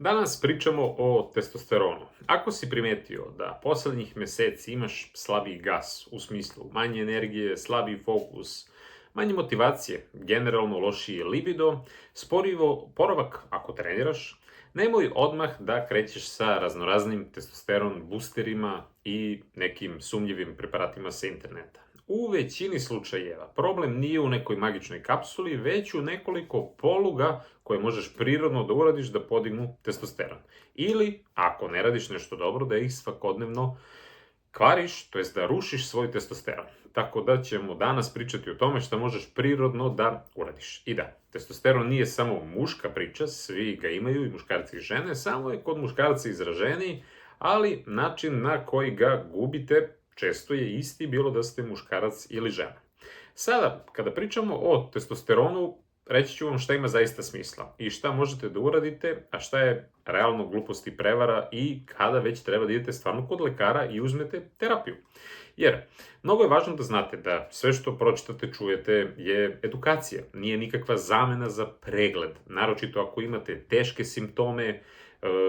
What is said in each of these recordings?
Danas pričamo o testosteronu. Ako si primetio da poslednjih meseci imaš slabiji gas, u smislu manje energije, slabiji fokus, manje motivacije, generalno lošiji libido, sporivo poravak ako treniraš, nemoj odmah da krećeš sa raznoraznim testosteron boosterima i nekim sumnjivim preparatima sa interneta. U većini slučajeva problem nije u nekoj magičnoj kapsuli, već u nekoliko poluga koje možeš prirodno da uradiš da podignu testosteron. Ili, ako ne radiš nešto dobro, da ih svakodnevno kvariš, to jest da rušiš svoj testosteron. Tako da ćemo danas pričati o tome šta možeš prirodno da uradiš. I da, testosteron nije samo muška priča, svi ga imaju, i muškarci i žene, samo je kod muškarca izraženiji, ali način na koji ga gubite često je isti, bilo da ste muškarac ili žena. Sada, kada pričamo o testosteronu, reći ću vam šta ima zaista smisla i šta možete da uradite, a šta je realno glupost i prevara i kada već treba da idete stvarno kod lekara i uzmete terapiju. Jer, mnogo je važno da znate da sve što pročitate, čujete je edukacija, nije nikakva zamena za pregled, naročito ako imate teške simptome,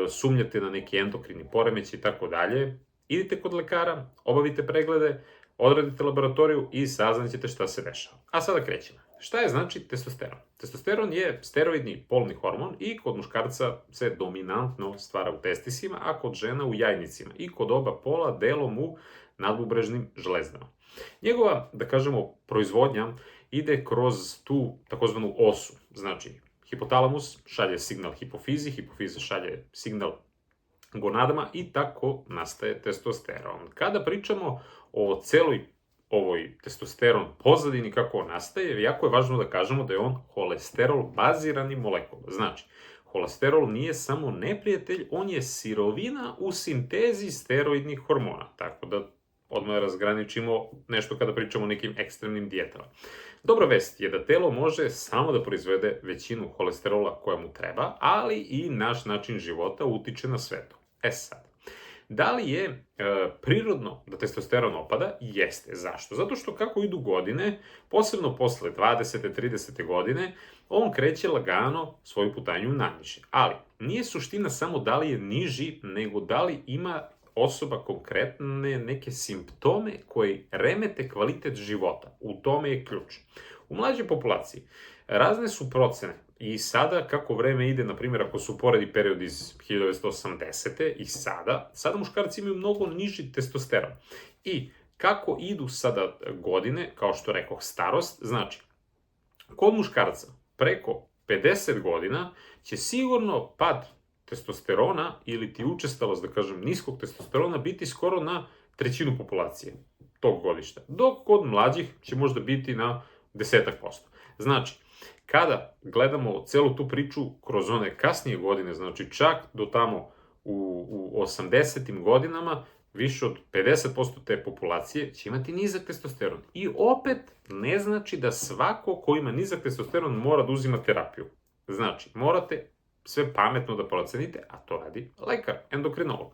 sumnjate na neki endokrini poremeć i tako dalje, idite kod lekara, obavite preglede, odradite laboratoriju i saznaćete šta se dešava. A sada krećemo. Šta je znači testosteron? Testosteron je steroidni polni hormon i kod muškarca se dominantno stvara u testisima, a kod žena u jajnicima i kod oba pola delom u nadbubrežnim železdama. Njegova, da kažemo, proizvodnja ide kroz tu takozvanu osu. Znači, hipotalamus šalje signal hipofizi, hipofiza šalje signal gonadama i tako nastaje testosteron. Kada pričamo o celoj ovoj testosteron pozadini kako on nastaje, jako je važno da kažemo da je on holesterol bazirani molekul. Znači, holesterol nije samo neprijatelj, on je sirovina u sintezi steroidnih hormona. Tako da odmah razgraničimo nešto kada pričamo o nekim ekstremnim dijetama. Dobra vest je da telo može samo da proizvede većinu holesterola koja mu treba, ali i naš način života utiče na sve to. Sad, da li je prirodno da testosteron opada? Jeste. Zašto? Zato što kako idu godine, posebno posle 20. 30. godine, on kreće lagano svoju putanju naniže. Ali, nije suština samo da li je niži, nego da li ima osoba konkretne neke simptome koji remete kvalitet života. U tome je ključ. U mlađoj populaciji razne su procene i sada kako vreme ide, na primjer ako su poredi period iz 1980. i sada muškarci imaju mnogo niži testosteron. I kako idu sada godine, kao što rekoh, starost, znači kod muškarca preko 50 godina će sigurno pad testosterona ili ti učestalost, da kažem, niskog testosterona biti skoro na trećinu populacije tog godišta, dok kod mlađih će možda biti na 10%. Znači, kada gledamo celu tu priču kroz one kasnije godine, znači čak do tamo u 80. godinama, više od 50% te populacije će imati nizak testosteron. I opet ne znači da svako ko ima nizak testosteron mora da uzima terapiju. Znači, morate sve pametno da procenite, a to radi lekar, endokrinolog.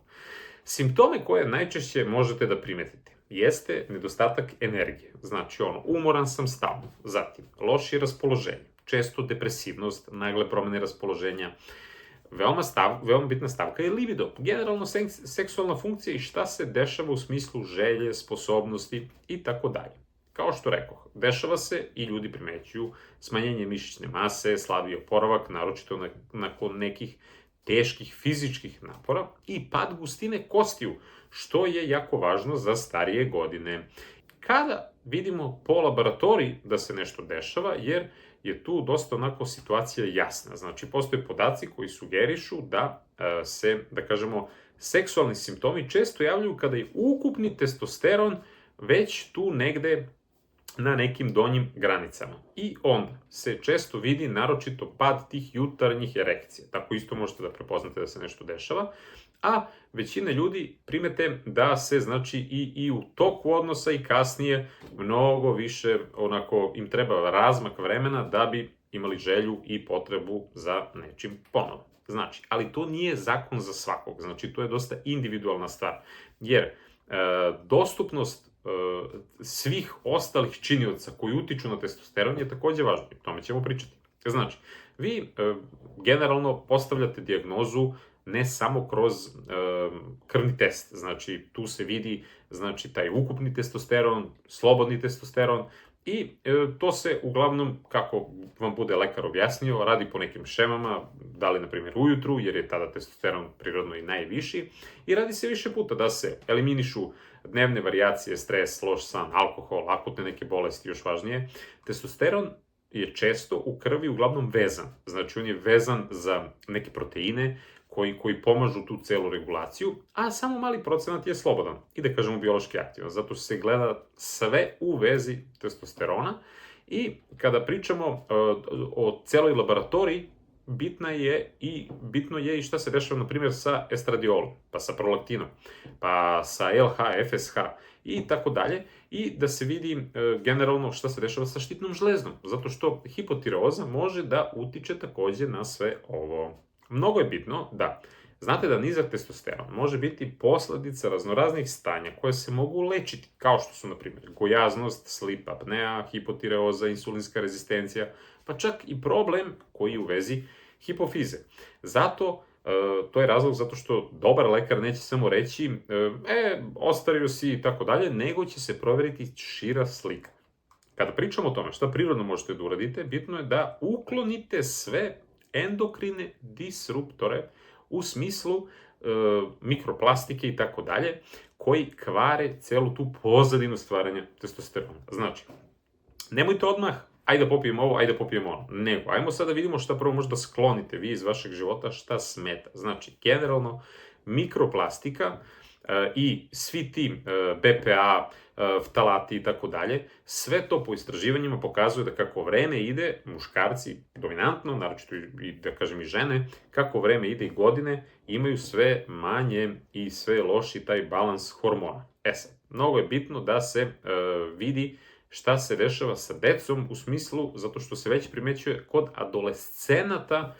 Simptome koje najčešće možete da primetite jeste nedostatak energije. Znači, umoran sam stalno, zatim lošije raspoloženje, često depresivnost, nagle promene raspoloženja, veoma bitna stavka je libido, generalno seksualna funkcija i šta se dešava u smislu želje, sposobnosti i tako dalje. Kao što rekoh, dešava se i ljudi primećuju smanjenje mišićne mase, slabiji oporavak, naročito nakon nekih teških fizičkih napora i pad gustine kostiju, što je jako važno za starije godine. Kada vidimo po laboratoriji da se nešto dešava, jer je tu dosta onako situacija jasna. Znači, postoje podaci koji sugerišu da se, da kažemo, seksualni simptomi često javljaju kada je ukupni testosteron već tu negde na nekim donjim granicama. I onda se često vidi naročito pad tih jutarnjih erekcija. Tako isto možete da prepoznate da se nešto dešava. A većina ljudi primete da se, znači, i u toku odnosa i kasnije mnogo više onako im treba razmak vremena da bi imali želju i potrebu za nečim ponovo. Znači, ali to nije zakon za svakog. Znači, to je dosta individualna stvar. Jer dostupnost svih ostalih činioca koji utiču na testosteron je takođe važno. O tome ćemo pričati. Znači, vi generalno postavljate dijagnozu ne samo kroz krvni test, znači tu se vidi znači taj ukupni testosteron, slobodni testosteron i to se uglavnom, kako vam bude lekar objasnio, radi po nekim šemama, da li na primjer ujutru, jer je tada testosteron prirodno i najviši, i radi se više puta da se eliminišu dnevne varijacije, stres, loš san, alkohol, akutne neke bolesti, još važnije. Testosteron je često u krvi uglavnom vezan. Znači, on je vezan za neke proteine koji pomažu tu celu regulaciju, a samo mali procenat je slobodan i da kažemo biološki aktivan. Zato se gleda sve u vezi testosterona i kada pričamo o celoj laboratoriji, bitno je i šta se dešava, na primjer, sa estradiolom, pa sa prolaktinom, pa sa LH, FSH i tako dalje, i da se vidi generalno šta se dešava sa štitnom žlezdom, zato što hipotireoza može da utiče takođe na sve ovo. Mnogo je bitno da znate da nizak testosteron može biti posledica raznoraznih stanja koje se mogu lečiti, kao što su, na primjer, gojaznost, sleep apnea, hipotireoza, insulinska rezistencija, pa čak i problem koji je u vezi hipofize. Zato, to je razlog zato što dobar lekar neće samo reći ostario si i tako dalje, nego će se proveriti šira slika. Kada pričamo o tome šta prirodno možete da uradite, bitno je da uklonite sve endokrine disruptore u smislu mikroplastike i tako dalje, koji kvare celu tu pozadinu stvaranja testosterona. Znači, nemojte odmah, ajde da popijem ovo, ajde da popijem ono. Nego, ajmo sad da vidimo šta prvo možda sklonite vi iz vašeg života, šta smeta. Znači, generalno, mikroplastika i svi ti BPA, ftalati i tako dalje, sve to po istraživanjima pokazuje da kako vreme ide, muškarci dominantno, naročito i da kažem i žene, kako vreme ide i godine, imaju sve manje i sve loši taj balans hormona. Sad, mnogo je bitno da se vidi šta se dešava sa decom u smislu, zato što se već primećuje kod adolescenata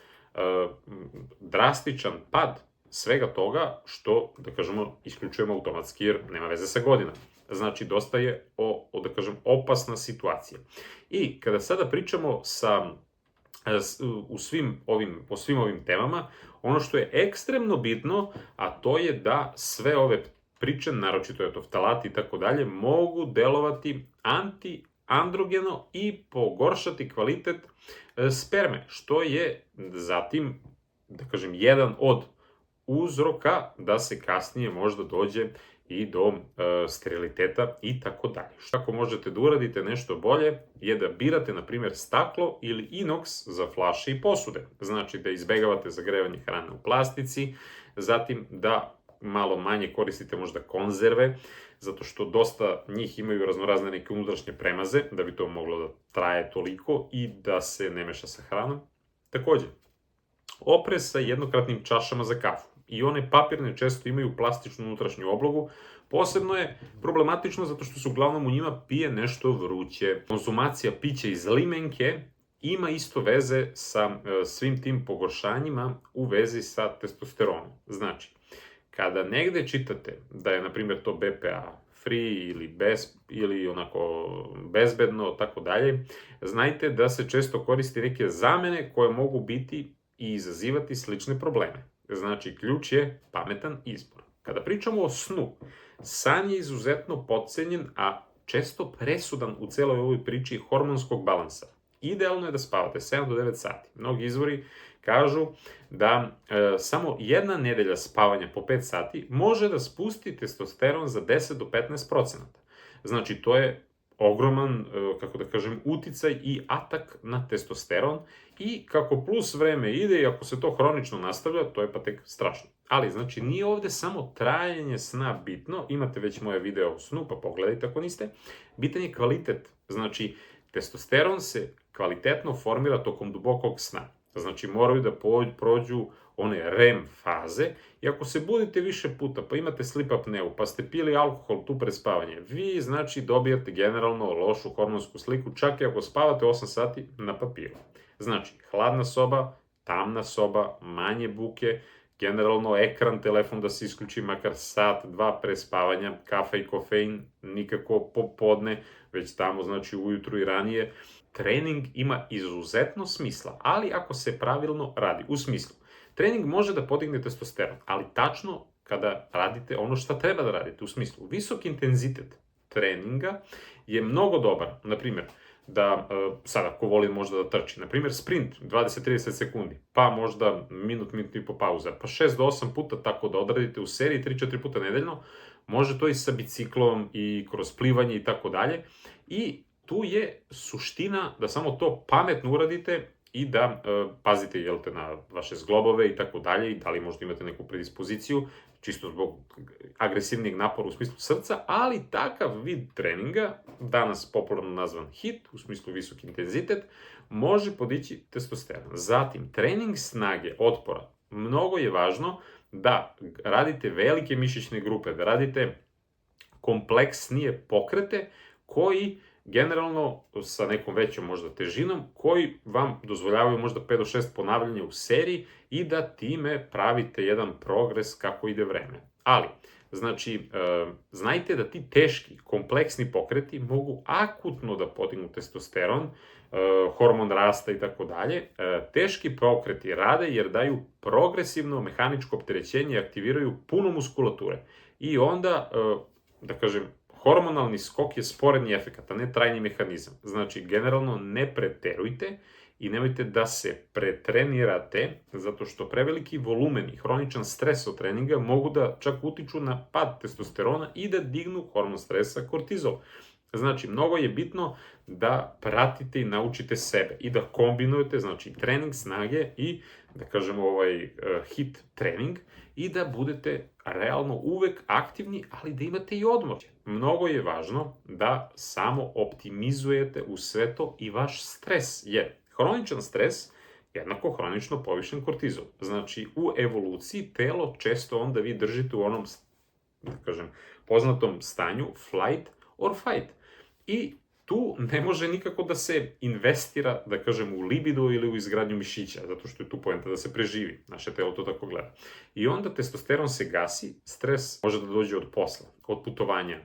drastičan pad svega toga što, da kažemo, isključujemo automatski jer nema veze sa godinama. Znači, dosta je da kažem, opasna situacija. I kada sada pričamo po svim ovim temama, ono što je ekstremno bitno, a to je da sve ove priče, naročito je to ftalati i tako dalje, mogu delovati antiandrogeno i pogoršati kvalitet sperme, što je zatim, da kažem, jedan od uzroka da se kasnije možda dođe i do steriliteta i tako dalje. Kako možete da uradite nešto bolje je da birate, na primjer, staklo ili inoks za flaše i posude. Znači da izbegavate zagrevanje hrane u plastici, zatim da malo manje koristite možda konzerve, zato što dosta njih imaju raznorazne neke unutrašnje premaze, da bi to moglo da traje toliko i da se ne meša sa hranom. Takođe, oprez sa jednokratnim čašama za kafu. I one papirne često imaju plastičnu unutrašnju oblogu. Posebno je problematično zato što se uglavnom u njima pije nešto vruće. Konzumacija pića iz limenke ima isto veze sa svim tim pogoršanjima u vezi sa testosteronom. Znači, kada negde čitate da je, na primjer, to BPA free ili onako bezbedno, tako dalje, znajte da se često koristi neke zamene koje mogu biti i izazivati slične probleme. Znači, ključ je pametan izbor. Kada pričamo o snu, san je izuzetno potcenjen, a često presudan u celoj ovoj priči hormonskog balansa. Idealno je da spavate 7 do 9 sati. Mnogi izvori kažu da samo jedna nedelja spavanja po 5 sati može da spusti testosteron za 10 do 15%. Znači, to je ogroman, kako da kažem, uticaj i atak na testosteron i kako plus vreme ide i ako se to hronično nastavlja, to je pa tek strašno. Ali, znači, nije ovde samo trajanje sna bitno, imate već moje video o snu, pa pogledajte ako niste, bitan je kvalitet. Znači, testosteron se kvalitetno formira tokom dubokog sna. Znači, moraju da prođu one REM faze i ako se budite više puta, pa imate sleep apneu, pa ste pili alkohol tu pred spavanje, vi, znači, dobijate generalno lošu hormonsku sliku, čak i ako spavate 8 sati na papiru. Znači, hladna soba, tamna soba, manje buke, generalno ekran, telefon da se isključi makar sat, dva pre spavanja, kafa i kofein nikako popodne, već tamo, znači, ujutru i ranije. trening ima izuzetno smisla, ali ako se pravilno radi. U smislu, trening može da podigne testosteron, ali tačno kada radite ono što treba da radite. U smislu, visok intenzitet treninga je mnogo dobar. Naprimjer, da sad ako voli možda da trči, naprimjer sprint 20-30 sekundi, pa možda minut i po pauza, pa 6 do 8 puta tako da odradite u seriji 3-4 puta nedeljno, može to i sa biciklom i kroz plivanje i tako dalje. I tu je suština da samo to pametno uradite i da pazite na vaše zglobove i tako dalje, i da li možda imate neku predispoziciju, čisto zbog agresivnijeg napora u smislu srca, ali takav vid treninga, danas popularno nazvan HIIT, u smislu visok intenzitet, može podići testosteron. Zatim, trening snage, otpora. Mnogo je važno da radite velike mišićne grupe, da radite kompleksnije pokrete koji generalno sa nekom većom možda težinom, koji vam dozvoljavaju možda 5 do 6 ponavljanja u seriji i da time pravite jedan progres kako ide vreme. Ali, znači, znajte da ti teški, kompleksni pokreti mogu akutno da podignu testosteron, hormon rasta i tako dalje. Teški pokreti rade jer daju progresivno mehaničko opterećenje i aktiviraju puno muskulature. I onda, da kažem, hormonalni skok je sporedni efekat, a ne trajni mehanizam. Znači, generalno ne preterujte i nemojte da se pretrenirate, zato što preveliki volumen i hroničan stres od treninga mogu da čak utiču na pad testosterona i da dignu hormon stresa kortizol. Znači, mnogo je bitno da pratite i naučite sebe i da kombinujete, znači, trening snage i, da kažemo, HIIT trening i da budete realno uvek aktivni, ali da imate i odmor. Mnogo je važno da samo optimizujete u sve to i vaš stres, jer hroničan stres jednako hronično povišen kortizol. Znači, u evoluciji telo često onda vi držite u onom, da kažem, poznatom stanju flight or fight. I tu ne može nikako da se investira, da kažem, u libido ili u izgradnju mišića, zato što je tu poenta da se preživi. Naše telo to tako gleda. I onda testosteron se gasi, stres može da dođe od posla, od putovanja,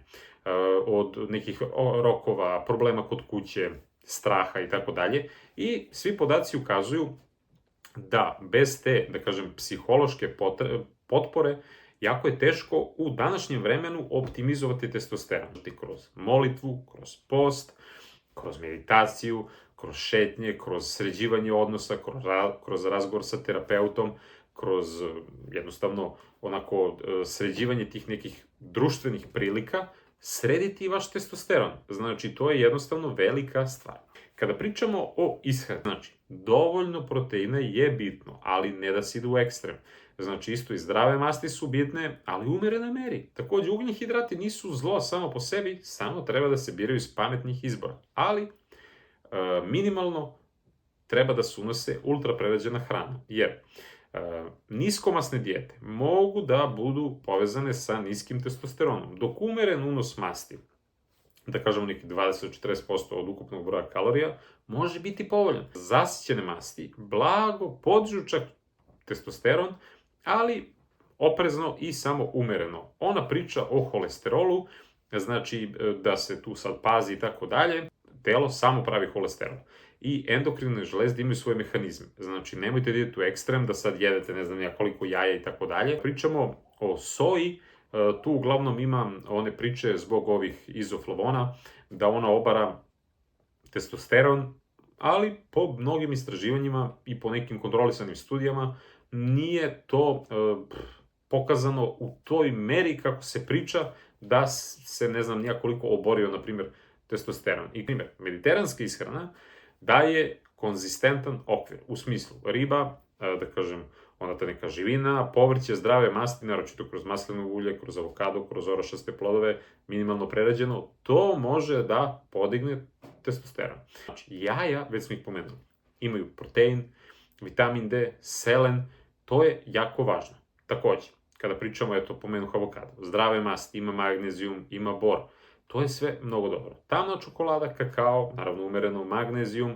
od nekih rokova, problema kod kuće, straha i tako dalje. I svi podaci ukazuju da bez te, da kažem, psihološke potpore, jako je teško u današnjem vremenu optimizovati testosteron. Kroz molitvu, kroz post, kroz meditaciju, kroz šetnje, kroz sređivanje odnosa, kroz razgovor sa terapeutom, kroz jednostavno onako sređivanje tih nekih društvenih prilika, srediti vaš testosteron. Znači, to je jednostavno velika stvar. Kada pričamo o ishrani, znači, dovoljno proteina je bitno, ali ne da se ide u ekstrem. Znači, isto i zdrave masti su bitne, ali u umerenoj meri. Takođe, ugljen hidrati nisu zlo samo po sebi, samo treba da se biraju iz pametnih izbora. Ali, minimalno treba da se unose ultraprerađena hrana, jer niskomasne dijete mogu da budu povezane sa niskim testosteronom, dok umeren unos masti, da kažemo neki 20-40% od ukupnog broja kalorija, može biti povoljan. Zasićene masti blago podižu čak testosteron, ali oprezno i samo umereno. Ona priča o holesterolu, znači da se tu sad pazi i tako dalje, telo samo pravi holesterol. I endokrine žlezde imaju svoje mehanizme. Znači, nemojte da idete u ekstrem, da sad jedete ne znam ja koliko jaja i tako dalje. Pričamo o soji, tu uglavnom ima one priče zbog ovih izoflavona, da ona obara testosteron, ali po mnogim istraživanjima i po nekim kontrolisanim studijama nije to pokazano u toj meri kako se priča da se ne znam nija koliko oborio, na primjer, testosteron. I primjer, mediteranska ishrana daje konzistentan okvir, u smislu riba, da kažem, onda ta neka živina, povrće, zdrave masti, naročito kroz maslinovo ulje, kroz avokado, kroz orašaste plodove, minimalno prerađeno, to može da podigne testosteron. Znači, jaja, već smo ih pomenuli, imaju protein, vitamin D, selen, to je jako važno. Takođe, kada pričamo, eto, pomenuh avokado, zdrave masti, ima magnezijum, ima bor, to je sve mnogo dobro. Tamna čokolada, kakao, naravno umereno magnezijum,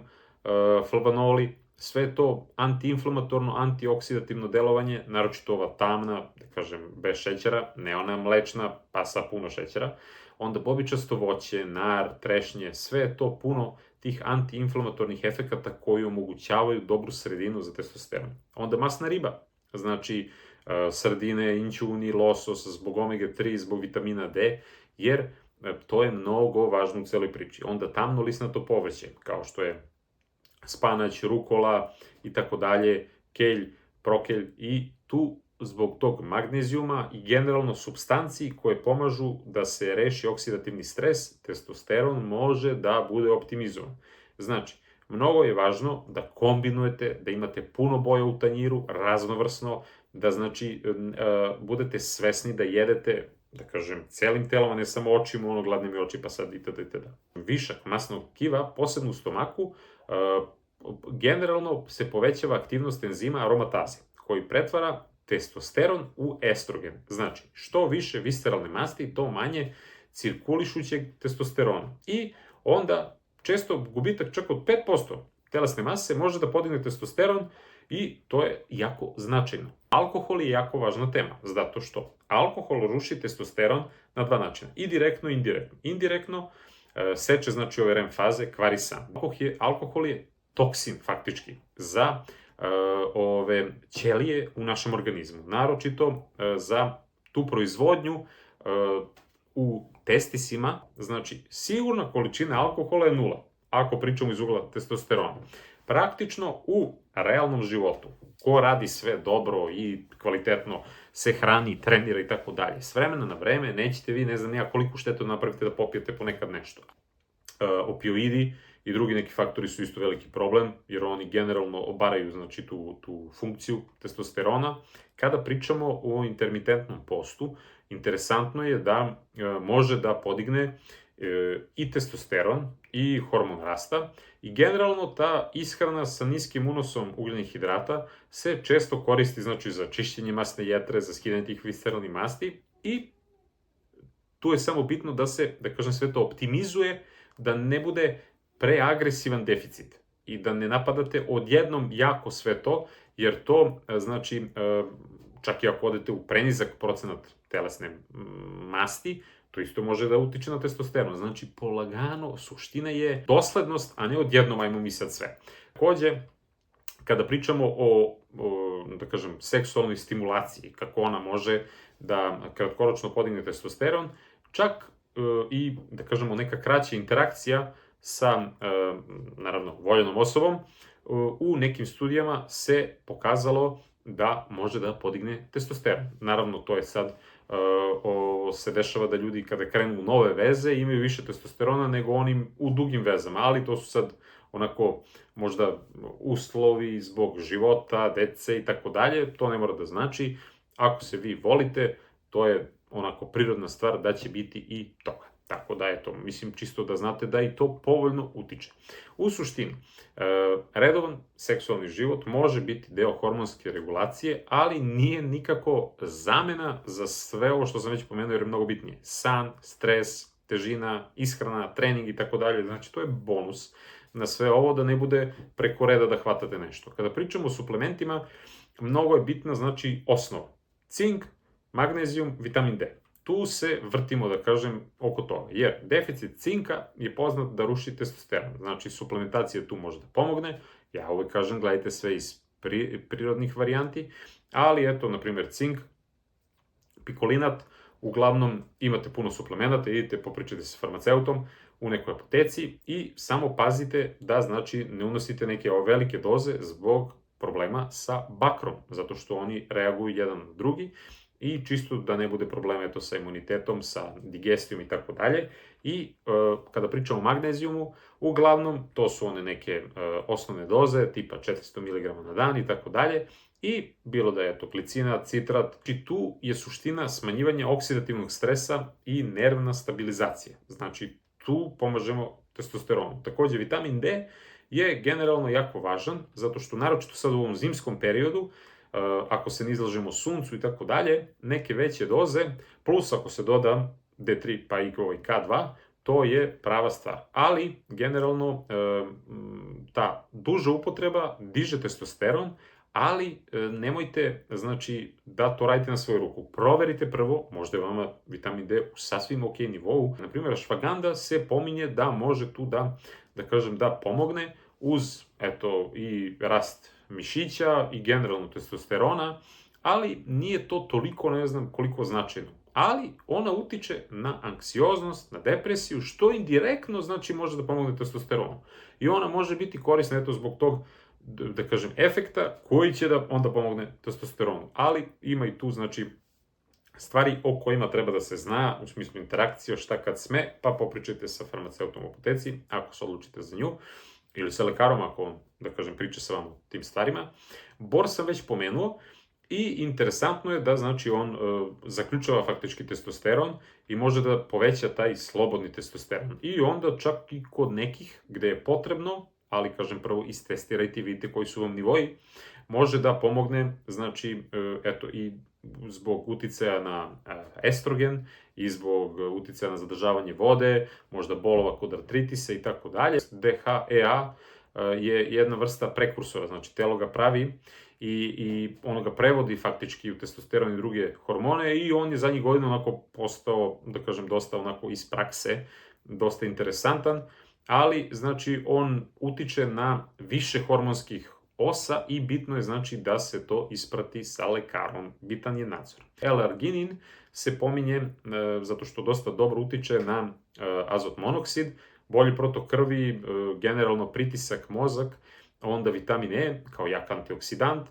flavanoli, sve je to antiinflamatorno, antioksidativno delovanje, naročito ova tamna, da kažem, bez šećera, ne ona mlečna, pa sa puno šećera, onda bobičasto voće, nar, trešnje, sve je to puno tih antiinflamatornih efekata koji omogućavaju dobru sredinu za testosteron. Onda masna riba, znači sardine, inćuni, losos, zbog omega-3, zbog vitamina D, jer to je mnogo važno u celoj priči. Onda tamno lisnato povrće, kao što je spanać, rukola i tako dalje, kelj, prokelj i tu zbog tog magnezijuma i generalno supstanciji koje pomažu da se reši oksidativni stres, testosteron može da bude optimizovan. Znači, mnogo je važno da kombinujete, da imate puno boja u tanjiru, raznovrsno, da znači budete svesni da jedete, da kažem, celim telom, a ne samo očima, ono gladne mi oči pa sad itd. Višak masnog tkiva, posebno u stomaku, generalno se povećava aktivnost enzima aromataze, koji pretvara testosteron u estrogen. Znači, što više visceralne masti, to manje cirkulišućeg testosterona. I onda često gubitak čak od 5% telesne mase može da podigne testosteron i to je jako značajno. Alkohol je jako važna tema, zato što alkohol ruši testosteron na dva načina, i direktno i indirektno. Indirektno seče, znači, ove REM faze, kvari san. Alkohol je toksin, faktički, za ove ćelije u našem organizmu, naročito za tu proizvodnju u testisima, znači sigurna količina alkohola je 0, ako pričamo iz ugla testosterona. Praktično u realnom životu, ko radi sve dobro i kvalitetno se hrani, trenira i tako dalje, s vremena na vreme nećete vi, ne znam ja koliko štetu napravite da popijete ponekad nešto. Opioidi i drugi neki faktori su isto veliki problem, jer oni generalno obaraju, znači, tu funkciju testosterona. Kada pričamo o intermitentnom postu, interesantno je da može da podigne i testosteron i hormon rasta i generalno ta ishrana sa niskim unosom ugljenih hidrata se često koristi, znači, za čišćenje masne jetre, za skidanje tih visceralnih masti i tu je samo bitno da se, da kažem, sve to optimizuje, da ne bude preagresivan deficit i da ne napadate odjednom jako sve to, jer to, znači, čak i ako odete u prenizak procenat telesne masti, to isto može da utiče na testosteron. Znači, polagano, suština je doslednost, a ne odjednom ajmo mi sad sve. Takođe, kada pričamo o, da kažem, seksualnoj stimulaciji, kako ona može da kratkoročno podigne testosteron, čak i, da kažemo, neka kraća interakcija sa, naravno, voljenom osobom, u nekim studijama se pokazalo da može da podigne testosteron. Naravno, to je sad, se dešava da ljudi kada krenu u nove veze imaju više testosterona nego onim u dugim vezama, ali to su sad onako možda uslovi zbog života, dece i tako dalje, to ne mora da znači. Ako se vi volite, to je onako prirodna stvar da će biti i toga. Tako da, eto, mislim, čisto da znate da i to povoljno utiče. U suštini, redovan seksualni život može biti deo hormonske regulacije, ali nije nikako zamena za sve ovo što sam već pomenuo, jer je mnogo bitnije. San, stres, težina, ishrana, trening i tako dalje. Znači, to je bonus na sve ovo, da ne bude preko reda da hvatate nešto. Kada pričamo o suplementima, mnogo je bitna, znači, osnova. Cink, magnezijum, vitamin D. Tu se vrtimo, da kažem, oko toga, jer deficit cinka je poznat da ruši testosteron. Znači, suplementacija tu može da pomogne. Ja uvek kažem, gledajte sve iz prirodnih varijanti, ali eto, na primjer, cink, pikolinat, uglavnom imate puno suplemenata, idite popričajte sa farmaceutom u nekoj apoteci i samo pazite da, znači, ne unosite neke velike doze zbog problema sa bakrom, zato što oni reaguju jedan na drugi i čisto da ne bude problema, eto, sa imunitetom, sa digestijom i tako dalje. I kada pričamo o magnezijumu, uglavnom to su one neke osnovne doze, tipa 400 mg na dan i tako dalje. I bilo da je to glicina, citrat, i tu je suština smanjivanja oksidativnog stresa i nervna stabilizacija. Znači, tu pomažemo testosteronu. Takođe, vitamin D je generalno jako važan, zato što naročito sad u ovom zimskom periodu, ako se ne izlažemo suncu i tako dalje, neke veće doze, plus ako se doda D3 pa i K2, to je prava stvar. Ali, generalno, ta duža upotreba diže testosteron, ali nemojte, znači, da to radite na svoju ruku. Proverite prvo, možda je vama vitamin D u sasvim ok nivou. Naprimjer, ashwagandha se pominje da može tu da kažem, da pomogne uz, eto, i rast mišića i generalno testosterona, ali nije to toliko, ne znam koliko značajno. Ali ona utiče na anksioznost, na depresiju, što indirektno znači može da pomogne testosteronu. I ona može biti korisna, eto, zbog tog, da kažem, efekta koji će da onda pomogne testosteronu. Ali ima i tu, znači, stvari o kojima treba da se zna, u smislu interakcije, šta kad sme, pa popričajte sa farmaceutom u apoteci, ako se odlučite za nju, ili sa lekarom, ako on, da kažem, priča sa vama o tim stvarima. Bor sam već pomenuo, i interesantno je da, znači, on zaključava faktički testosteron i može da poveća taj slobodni testosteron. I onda čak i kod nekih gde je potrebno, ali, kažem, prvo istestirajte i vidite koji su vam nivoji, može da pomogne, znači, eto, i zbog uticaja na estrogen i zbog uticaja na zadržavanje vode, možda bolova kod artritisa i tako dalje. DHEA je jedna vrsta prekursora, znači telo ga pravi i ono ga prevodi faktički u testosteron i druge hormone i on je zadnjih godina onako postao, da kažem, dosta onako iz prakse, dosta interesantan, ali, znači, on utiče na više hormonskih osa i bitno je, znači, da se to isprati sa lekarom. Bitan je nadzor. L-arginin se pominje zato što dosta dobro utiče na azot monoksid, bolji protok krvi, generalno pritisak, mozak, onda vitamin E kao jak antioksidant,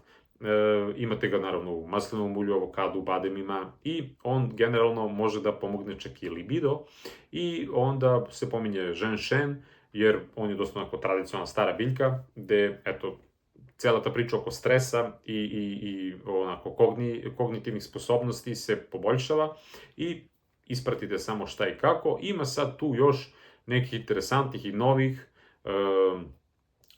imate ga naravno u maslinovom ulju, avokadu, bademima i on generalno može da pomogne čak i libido i onda se pominje ženšen, jer on je dosta onako tradicionalna stara biljka, gde, eto, cela ta priča oko stresa i onako kognitivnih sposobnosti se poboljšava i ispratite samo šta i kako. Ima sad tu još nekih interesantnih i novih,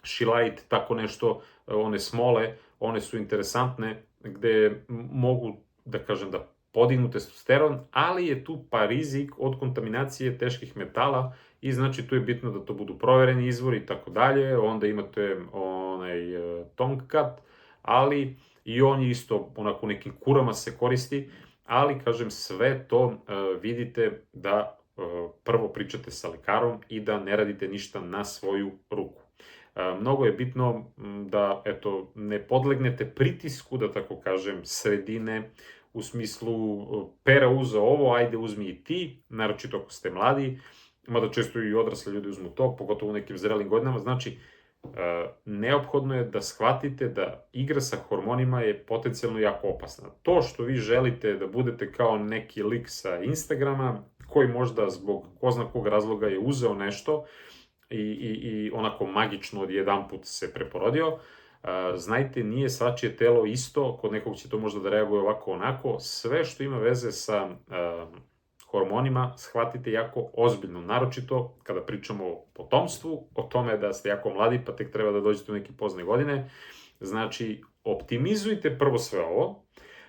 šilajt, tako nešto, one smole, one su interesantne, gde mogu, da kažem, da podignu testosteron, ali je tu pa rizik od kontaminacije teških metala i, znači, tu je bitno da to budu provereni izvori i tako dalje. Onda imate onaj Tongkat, ali i on je isto onako u nekim kurama se koristi, ali, kažem, sve to vidite da prvo pričate sa lekarom i da ne radite ništa na svoju ruku. Mnogo je bitno da, eto, ne podlegnete pritisku, da tako kažem, sredine, u smislu Pera uzeo ovo, ajde uzmi i ti, naročito ako ste mladi, mada često i odrasli ljudi uzmu to, pogotovo u nekim zrelim godinama. Znači, neophodno je da shvatite da igra sa hormonima je potencijalno jako opasna. To što vi želite da budete kao neki lik sa Instagrama, koji možda zbog ko zna kog razloga je uzeo nešto i onako magično odjedanput se preporodio, znajte, nije svačije telo isto, kod nekog će to možda da reaguje ovako onako, sve što ima veze sa hormonima shvatite jako ozbiljno, naročito kada pričamo o potomstvu, o tome da ste jako mladi pa tek treba da dođete u neke pozne godine. Znači, optimizujte prvo sve ovo,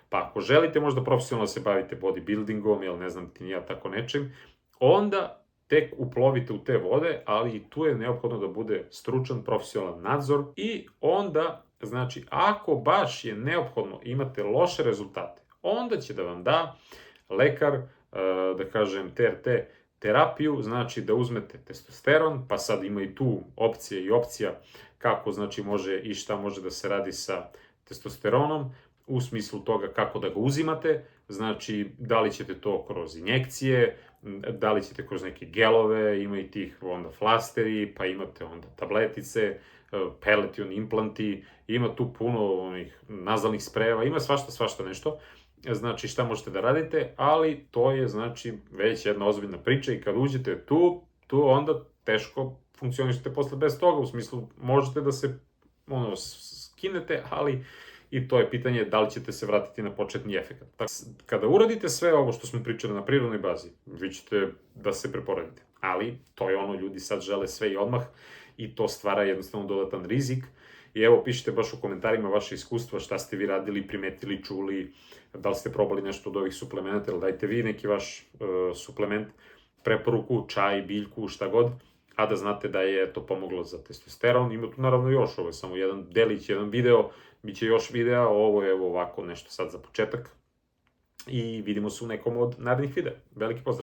pa ako želite možda profesionalno da se bavite bodybuildingom ili ne znam ti nija tako nečim, onda tek uplovite u te vode, ali i tu je neophodno da bude stručan, profesionalan nadzor i onda, znači, ako baš je neophodno imate loše rezultate, onda će da vam da lekar, da kažem, TRT terapiju, znači da uzmete testosteron, pa sad ima i tu opcije i opcija kako, znači, može i šta može da se radi sa testosteronom, u smislu toga kako da ga uzimate, znači da li ćete to kroz injekcije, da li ćete kroz neke gelove, ima i tih onda flasteri, pa imate onda tabletice, peleti, implanti, ima tu puno onih nazalnih sprejeva, ima svašta nešto, znači šta možete da radite, ali to je, znači, već jedna ozbiljna priča i kad uđete tu onda teško funkcionišete posle bez toga, u smislu možete da se skinete, ali i to je pitanje da li ćete se vratiti na početni efekt. Kada uradite sve ovo što smo pričali na prirodnoj bazi, vi ćete da se preporodite. Ali to je ono, ljudi sad žele sve i odmah i to stvara jednostavno dodatan rizik. I evo, pišite baš u komentarima vaše iskustva, šta ste vi radili, primetili, čuli, da li ste probali nešto od ovih suplemenata, ili dajte vi neki vaš suplement preporuku, čaj, biljku, šta god, a da znate da je to pomoglo za testosteron. Ima tu naravno još, ovo je samo jedan delić, jedan video, bit će još videa, ovo je ovako nešto sad za početak i vidimo se u nekom od narednih videa. Veliki pozdrav!